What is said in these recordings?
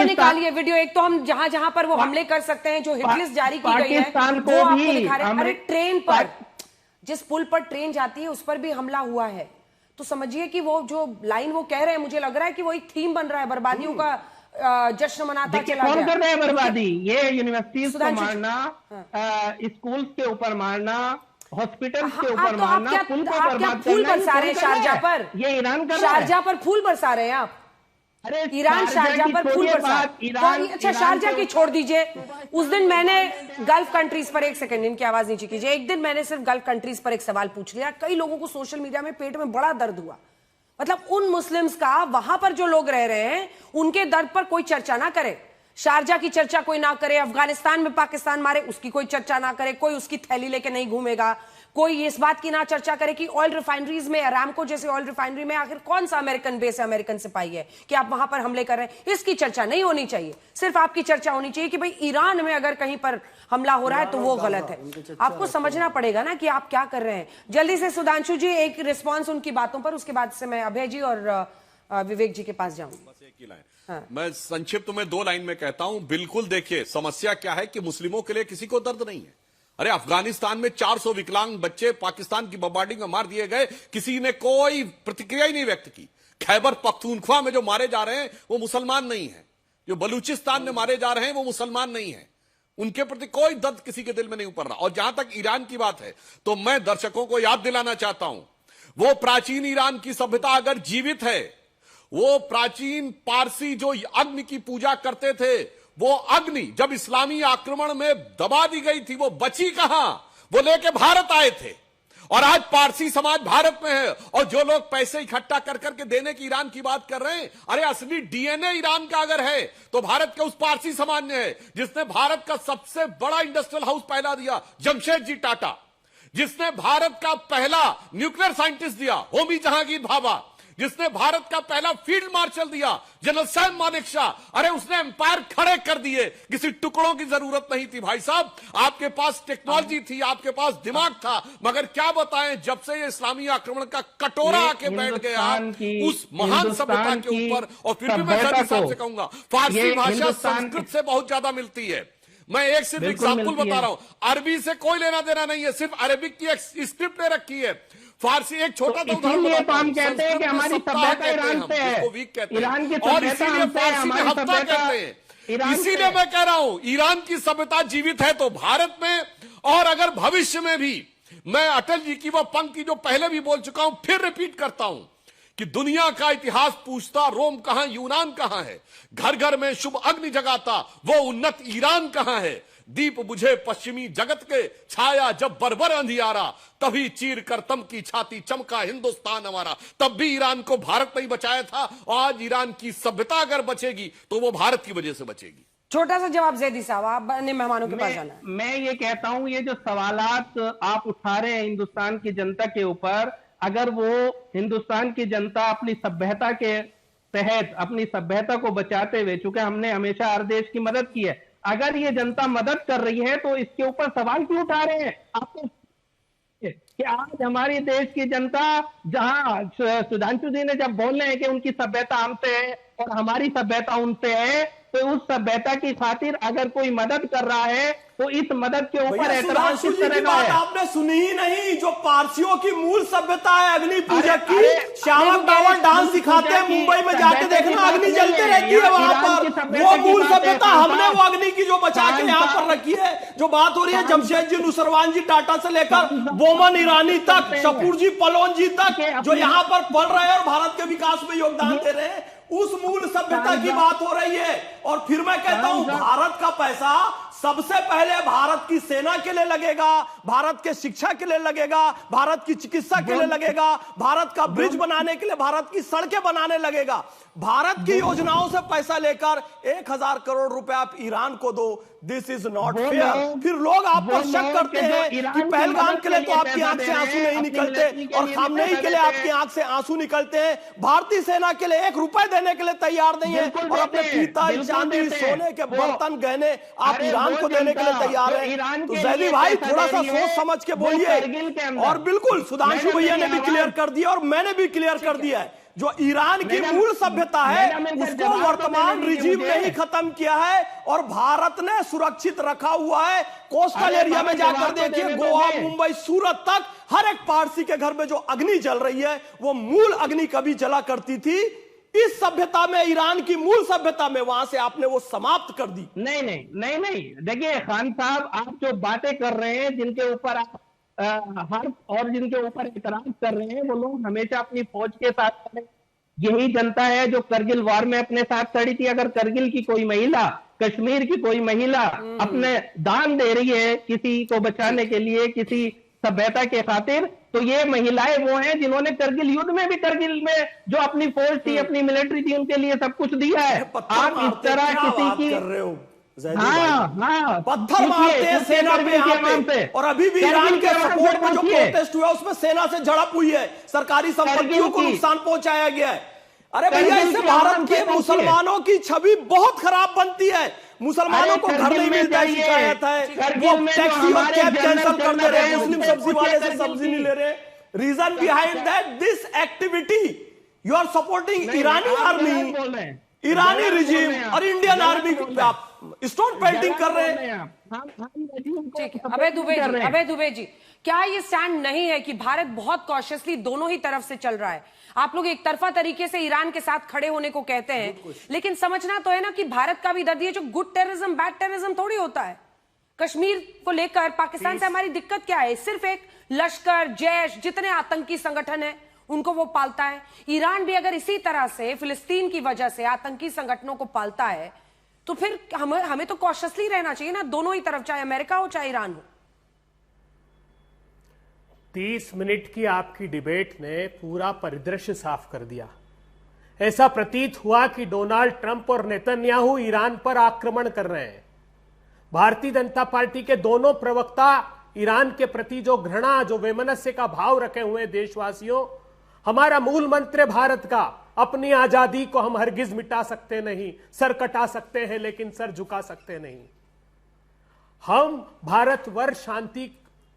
निकालिए वीडियो। एक तो हम जहां जहां पर वो हमले कर सकते हैं, जो हिट लिस्ट जारी की गई है, वो आपको दिखा रहे हैं। अरे ट्रेन पर, जिस पुल पर ट्रेन जाती है उस पर भी हमला हुआ है। तो समझिए कि वो जो लाइन वो कह रहे हैं, मुझे लग रहा है कि वो एक थीम बन रहा है, बर्बादियों का जश्न मनाता चला गया। कौन कर रहे हैं बर्बादी? ये यूनिवर्सिटीज को मारना, स्कूल्स के ऊपर मारना, हॉस्पिटल के ऊपर मारना, पुल को बर्बाद करना। फूल बरसा रहे हैं शारजाह पर, ये ईरान कर रहा है। शारजाह पर फूल बरसा रहे हैं आप। अरे ईरान शारजाह पर फूल बरसा। अच्छा शारजाह की छोड़ दीजिए, उस दिन मैंने गल्फ कंट्रीज पर, एक सेकंड इनकी आवाज नीचे कीजिए, एक दिन मैंने सिर्फ गल्फ कंट्रीज पर एक सवाल पूछ लिया। कई लोगों को सोशल मीडिया में पेट में बड़ा दर्द हुआ। मतलब उन मुस्लिम्स का, वहां पर जो लोग रह रहे हैं, उनके दर्द पर कोई चर्चा ना करे। शारजाह की चर्चा कोई ना करे, अफगानिस्तान में पाकिस्तान मारे उसकी कोई चर्चा ना करे, कोई उसकी थैली लेके नहीं घूमेगा, कोई इस बात की ना चर्चा करे कि ऑयल रिफाइनरीज में, अरामको जैसे ऑयल रिफाइनरी में आखिर कौन सा अमेरिकन बेस है, अमेरिकन सिपाही है कि आप वहां पर हमले कर रहे हैं। इसकी चर्चा नहीं होनी चाहिए। सिर्फ आपकी चर्चा होनी चाहिए कि भाई ईरान में अगर कहीं पर हमला हो रहा है तो वो गलत है। आपको समझना पड़ेगा ना कि आप क्या कर रहे हैं। जल्दी से सुधांशु जी एक रिस्पॉन्स उनकी बातों पर, उसके बाद से मैं अभय जी और विवेक जी के पास जाऊंगी। मैं संक्षिप्त में 2 लाइन में कहता हूं। बिल्कुल देखिए, समस्या क्या है कि मुस्लिमों के लिए किसी को दर्द नहीं है। अरे अफगानिस्तान में 400 विकलांग बच्चे पाकिस्तान की बमबार्डिंग में मार दिए गए, किसी ने कोई प्रतिक्रिया ही नहीं व्यक्त की। खैबर पख्तूनख्वा में जो मारे जा रहे हैं वो मुसलमान नहीं है, जो बलूचिस्तान में मारे जा रहे हैं वो मुसलमान नहीं है, उनके प्रति कोई दर्द किसी के दिल में नहीं उतर रहा। और जहां तक ईरान की बात है, तो मैं दर्शकों को याद दिलाना चाहता हूं, वो प्राचीन ईरान की सभ्यता अगर जीवित है, वो प्राचीन पारसी जो अग्नि की पूजा करते थे, वो अग्नि जब इस्लामी आक्रमण में दबा दी गई थी, वो बची कहां? वो लेके भारत आए थे। और आज पारसी समाज भारत में है, और जो लोग पैसे इकट्ठा कर करके देने की ईरान की बात कर रहे हैं, अरे असली डीएनए ईरान का अगर है तो भारत के उस पारसी समाज ने है जिसने भारत का सबसे बड़ा इंडस्ट्रियल हाउस पहला दिया, जमशेदजी टाटा, जिसने भारत का पहला न्यूक्लियर साइंटिस्ट दिया, होमी जहांगीर भाभा, जिसने भारत का पहला फील्ड मार्शल दिया, जनरल सैम मानेकशॉ। अरे उसने एम्पायर खड़े कर दिए, किसी टुकड़ों की जरूरत नहीं थी। भाई साहब, आपके पास टेक्नोलॉजी थी, आपके पास दिमाग था, मगर क्या बताएं, जब से ये इस्लामी आक्रमण का कटोरा आके बैठ गया उस महान सभ्यता के ऊपर। और फिर भी मैं सर साहब से कहूंगा, फारसी भाषा संस्कृत से बहुत ज्यादा मिलती है। मैं एक सिर्फ एग्जाम्पल बता रहा हूं, अरबी से कोई लेना देना नहीं है, सिर्फ अरबिक की एक स्क्रिप्ट ले रखी है। फारसी एक छोटा सा उदाहरण, तो हम कहते हैं कि हमारी सभ्यता ईरान से है, ईरान की और इसीलिए फारसी में हफ्ता कहते हैं। इसीलिए मैं कह रहा हूं, ईरान की सभ्यता जीवित है तो भारत में, और अगर भविष्य में भी, मैं अटल जी की वह पंक्ति जो पहले भी बोल चुका हूं, फिर रिपीट करता हूं कि दुनिया का इतिहास पूछता रोम कहां, यूनान कहां है, घर घर में शुभ अग्नि जगाता वो उन्नत ईरान कहां है, दीप बुझे पश्चिमी जगत के, छाया जब बर्बर अंधियारा, तभी चीर कर तम की छाती चमका हिंदुस्तान हमारा। तब भी ईरान को भारत नहीं बचाया था, और आज ईरान की सभ्यता अगर बचेगी तो वो भारत की वजह से बचेगी। छोटा सा जवाब जैदी साहब, आप अन्य मेहमानों के पास जाना है। मैं ये कहता हूं, ये जो सवालात आप उठा रहे हैं हिंदुस्तान की जनता के ऊपर, अगर वो हिंदुस्तान की जनता अपनी सभ्यता के तहत अपनी सभ्यता को बचाते हुए, चूंकि हमने हमेशा हर देश की मदद की है, अगर ये जनता मदद कर रही है तो इसके ऊपर सवाल क्यों उठा रहे हैं? आपको कि आज हमारे देश की जनता, जहां सुधांशु जी ने जब बोल रहे हैं कि उनकी सभ्यता हमसे है और हमारी सभ्यता उनसे है, तो उस सभ्यता की खातिर अगर कोई मदद कर रहा है तो इस मदद के ऊपर एतराज किस तरह का है? आपने सुनी ही नहीं, जो पारसियों की मूल सभ्यता है अग्नि पूजक की, श्यामक डावर डांस सिखाते हैं, मुंबई में जाके देखना, अग्नि जलती रहती है वहां पर। वो मूल सभ्यता हमने वो अग्नि की जो बचा के यहाँ पर रखी है। जो बात हो रही है जमशेद जी, नुसरवान जी टाटा से लेकर बोमन ईरानी तक, शपूर जी, पलोन जी तक, जो यहाँ पर पढ़ रहे हैं और भारत के विकास में योगदान दे रहे हैं, उस मूल सभ्यता की बात हो रही है। और फिर मैं कहता हूं, भारत का पैसा सबसे पहले भारत की सेना के लिए लगेगा, भारत के शिक्षा के लिए लगेगा, भारत की चिकित्सा के लिए लगेगा, भारत का ब्रिज बनाने के लिए, भारत की सड़कें बनाने लगेगा। भारत की योजनाओं से पैसा लेकर 1000 करोड़ रुपए आप ईरान को दो, दिस इज नॉट फेयर। फिर लोग आप पर शक करते हैं कि पहलगाम के लिए तो आपकी आंख से आंसू नहीं निकलते, और खामनेई के लिए आपकी आंख से आंसू निकलते हैं। भारतीय सेना के लिए 1 रुपए देने के लिए तैयार नहीं है, और अपने पीतल, चांदी, सोने के बर्तन, गहने आप ईरान को देने के लिए तैयार हैं। तो जैदी भाई, थोड़ा सा सोच समझ के बोलिए। और बिल्कुल सुधांशु भैया ने भी क्लियर कर दिया और मैंने भी क्लियर कर दिया है, जो ईरान की मूल सभ्यता है उसको वर्तमान रिजीम ने ही खत्म किया है और भारत ने सुरक्षित रखा हुआ है। कोस्टल एरिया में जाकर देखिए, गोवा, मुंबई, सूरत तक हर एक पारसी के घर में जो अग्नि जल रही है वो मूल अग्नि कभी जला करती थी इस सभ्यता में, ईरान की मूल सभ्यता में, वहां से आपने वो समाप्त कर दी। नहीं, देखिए खान साहब, आप जो बातें कर रहे हैं, जिनके ऊपर आप और जिनके ऊपर इतराज कर रहे हैं, वो लोग हमेशा अपनी फौज के साथ खड़े। यही जनता है जो करगिल वार में अपने साथ खड़ी थी। अगर करगिल की कोई महिला, कश्मीर की कोई महिला अपने दान दे रही है किसी को बचाने के लिए, किसी सभ्यता के खातिर, तो ये महिलाएं वो हैं जिन्होंने करगिल युद्ध में भी, करगिल में जो अपनी फौज थी, अपनी मिलिट्री थी, उनके लिए सब कुछ दिया है। आप इस तरह किसी की कर रहे हो, हाँ, पत्थर मारते हैं सेना पे यहाँ पे, और अभी भी ईरान के सपोर्ट में जो प्रोटेस्ट हुआ उसमें सेना से झड़प हुई है, सरकारी संपत्तियों को नुकसान पहुंचाया गया है। अरे भैया, इससे भारत के मुसलमानों की छवि बहुत खराब बनती है। मुसलमानों को घर नहीं मिलता है, शिकायत है, वो टैक्सी और कैब कैंसिल कर दे रहे हैं, मुस्लिम सब्जी वाले से सब्जी नहीं ले रहे। Reason behind that this activity, you are supporting ईरानी आर्मी, ईरानी रिजीम और इंडियन आर्मी पे आप स्टोन पेंटिंग कर रहे हैं। ठीक है, अभय दुबे जी, क्या ये स्टैंड नहीं है कि भारत बहुत कॉशियसली दोनों ही तरफ से चल रहा है? आप लोग एक तरफा तरीके से ईरान के साथ खड़े होने को कहते हैं, लेकिन समझना तो है ना कि भारत का भी दर्द, ये जो गुड टेररिज्म बैड टेररिज्म थोड़ी होता है। कश्मीर को लेकर पाकिस्तान से हमारी दिक्कत क्या है? सिर्फ एक लश्कर, जैश, जितने आतंकी संगठन है उनको वो पालता है। ईरान भी अगर इसी तरह से फिलिस्तीन की वजह से आतंकी संगठनों को पालता है तो फिर हमें तो कॉशियसली रहना चाहिए ना, दोनों ही तरफ, चाहे अमेरिका हो चाहे ईरान हो। 30 मिनट की आपकी डिबेट ने पूरा परिदृश्य साफ कर दिया। ऐसा प्रतीत हुआ कि डोनाल्ड ट्रंप और नेतन्याहू ईरान पर आक्रमण कर रहे हैं। भारतीय जनता पार्टी के दोनों प्रवक्ता ईरान के प्रति जो घृणा, जो वैमनस्य का भाव रखे हुए हैं, देशवासियों, हमारा मूल मंत्र भारत का, अपनी आजादी को हम हरगिज मिटा सकते नहीं, सर कटा सकते हैं लेकिन सर झुका सकते नहीं। हम भारतवर्ष शांति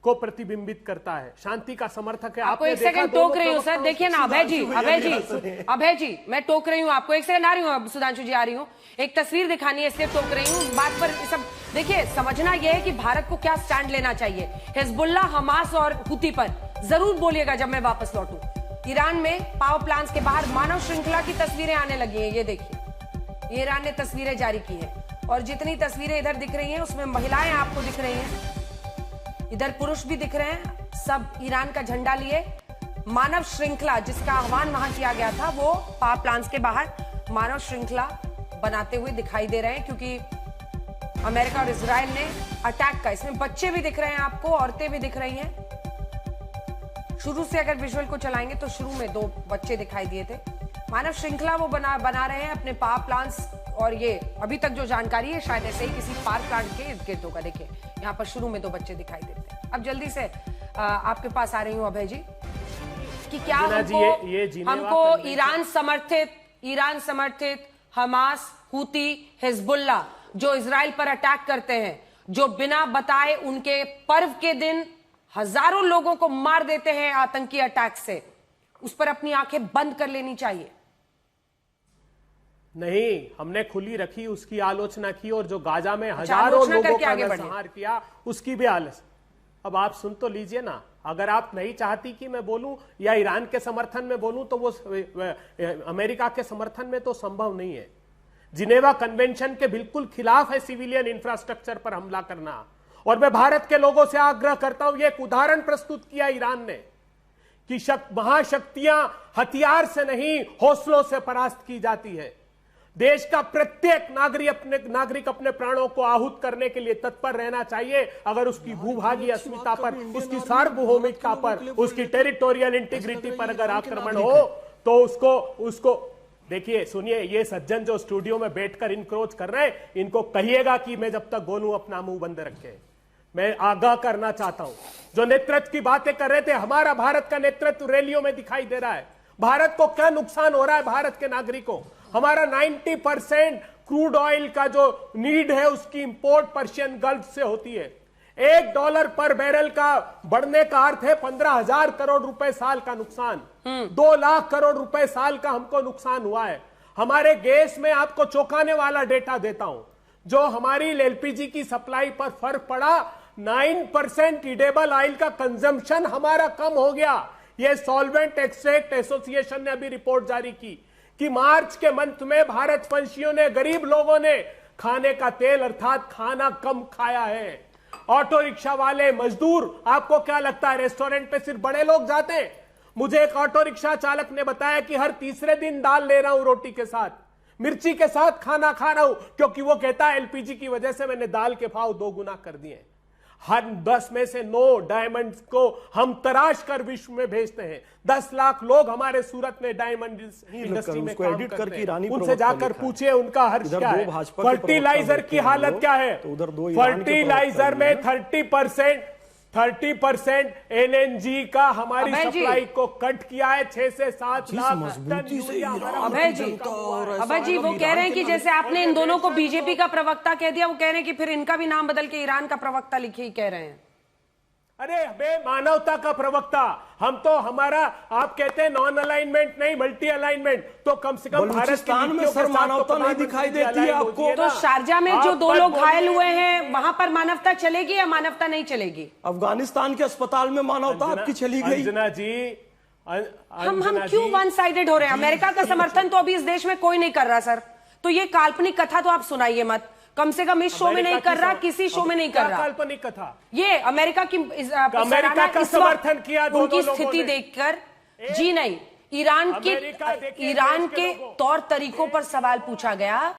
को प्रतिबिंबित करता है, शांति का समर्थक है। आपको एक सेकंड टोक रही हूँ सर, देखिए ना अभय जी, मैं टोक रही हूँ आपको, एक सेकंड आ रही हूँ, सुधांशु जी आ रही हूँ, एक तस्वीर दिखानी है इसलिए टोक रही हूँ बात पर। सब देखिए, समझना यह है कि भारत को क्या स्टैंड लेना चाहिए हिजबुल्लाह, हमास और हुती पर। जरूर बोलिएगा जब मैं वापस लौटूं। ईरान में पावर प्लांट्स के बाहर मानव श्रृंखला की तस्वीरें आने लगी हैं, ये देखिए, ये ईरान ने तस्वीरें जारी की है और जितनी तस्वीरें इधर दिख रही हैं उसमें महिलाएं आपको दिख रही हैं, इधर पुरुष भी दिख रहे हैं, सब ईरान का झंडा लिए मानव श्रृंखला जिसका आह्वान वहां किया गया था, वो पावर प्लांट्स के बाहर मानव श्रृंखला बनाते हुए दिखाई दे रहे हैं, क्योंकि अमेरिका और इजराइल ने अटैक का, इसमें बच्चे भी दिख रहे हैं आपको, औरतें भी दिख रही हैं। शुरू से अगर विजुअल को चलाएंगे तो शुरू में 2 बच्चे दिखाई दिए थे। मानव श्रृंखला वो बना रहे हैं अपने पावर प्लांट्स, और ये अभी तक जो जानकारी है शायद ऐसे ही किसी पावर प्लांट के इर्द गिर्द होगा। देखिए यहाँ पर शुरू में 2 बच्चे दिखाई देते हैं। अब जल्दी से आपके पास आ रही हूँ अभय जी, कि क्या हमको ईरान समर्थित हमास, हुती, हिजबुल्लाह जो इजराइल पर अटैक करते हैं, जो बिना बताए उनके पर्व के दिन हजारों लोगों को मार देते हैं आतंकी अटैक से, उस पर अपनी आंखें बंद कर लेनी चाहिए? नहीं, हमने खुली रखी, उसकी आलोचना की, और जो गाजा में हजारों लोगों का नरसंहार किया उसकी भी आलोचना। अब आप सुन तो लीजिए ना, अगर आप नहीं चाहती कि मैं बोलूं या ईरान के समर्थन में बोलूं तो वो अमेरिका के समर्थन में तो संभव नहीं है। जिनेवा कन्वेंशन के बिल्कुल खिलाफ है सिविलियन इंफ्रास्ट्रक्चर पर हमला करना। और मैं भारत के लोगों से आग्रह करता हूं, यह एक उदाहरण प्रस्तुत किया ईरान ने कि महाशक्तियां हथियार से नहीं हौसलों से परास्त की जाती है। देश का प्रत्येक नागरिक अपने प्राणों को आहूत करने के लिए तत्पर रहना चाहिए। अगर उसकी भूभागीय अस्मिता पर, उसकी सार्वभौमिकता पर, उसकी टेरिटोरियल इंटीग्रिटी पर अगर आक्रमण हो तो उसको देखिए, सुनिए, ये सज्जन जो स्टूडियो में बैठकर इनक्रोच कर रहे हैं, इनको कहिएगा कि मैं जब तक बोलूं अपना मुंह बंद रखे। मैं आगाह करना चाहता हूं, जो नेतृत्व की बातें कर रहे थे, हमारा भारत का नेतृत्व रैलियों में दिखाई दे रहा है। भारत को क्या नुकसान हो रहा है? भारत के नागरिकों, हमारा 90% क्रूड ऑयल का जो नीड है उसकी इंपोर्ट पर्शियन गल्फ से होती है। $1 पर बैरल का बढ़ने का अर्थ है 15,000 करोड़ रुपए साल का नुकसान। 2 लाख करोड़ रुपए साल का हमको नुकसान हुआ है। हमारे गैस में आपको चौंकाने वाला डेटा देता हूं, जो हमारी एलपीजी की सप्लाई पर फर्क पड़ा, 9% ईडेबल ऑयल का कंजम्पशन हमारा कम हो गया। यह सॉल्वेंट एक्सट्रैक्ट एसोसिएशन ने अभी रिपोर्ट जारी की कि मार्च के मंथ में भारत वंशियों ने, गरीब लोगों ने खाने का तेल अर्थात खाना कम खाया है। ऑटो रिक्शा वाले, मजदूर, आपको क्या लगता है रेस्टोरेंट पे सिर्फ बड़े लोग जाते हैं? मुझे एक ऑटो रिक्शा चालक ने बताया कि हर तीसरे दिन दाल ले रहा हूं रोटी के साथ, मिर्ची के साथ खाना खा रहा हूं, क्योंकि वो कहता है एलपीजी की वजह से मैंने दाल के भाव 2 गुना कर दिए। हर 10 में से 9 डायमंड्स को हम तराश कर विश्व में भेजते हैं। 10 लाख लोग हमारे सूरत में डायमंड इंडस्ट्री में काम करते हैं। उनसे जाकर पूछिए उनका हर्ष क्या है। फर्टिलाइजर की हालत क्या है? फर्टिलाइजर में 30% एलएनजी का हमारी सप्लाई को कट किया है। 6 से 7 लाख टन यूरिया। अभय जी वो कह रहे हैं कि जैसे आपने इन दोनों को बीजेपी का प्रवक्ता कह दिया, वो कह रहे हैं कि फिर इनका भी नाम बदल के ईरान का प्रवक्ता लिखे ही कह रहे हैं। अरे बे मानवता का प्रवक्ता हम तो, हमारा आप कहते हैं नॉन अलाइनमेंट नहीं मल्टी अलाइनमेंट, तो कम से कम भारत में सर मानवता नहीं दिखाई देती है आपको? तो शारजा में जो 2 लोग घायल हुए हैं वहां पर मानवता चलेगी या मानवता नहीं चलेगी? अफगानिस्तान के अस्पताल में मानवता आपकी चली गई। अंजना जी, हम क्यों वन साइडेड हो रहे हैं? अमेरिका का समर्थन तो अभी इस देश में कोई नहीं कर रहा सर, तो ये काल्पनिक कथा तो आप सुनाइए मत, कम से कम इस शो में नहीं कर रहा, किसी शो में नहीं कर रहा। काल्पनिक कथा ये अमेरिका की अमेरिका का समर्थन किया उनकी स्थिति देखकर जी नहीं, ईरान के तौर तरीकों पर सवाल पूछा गया।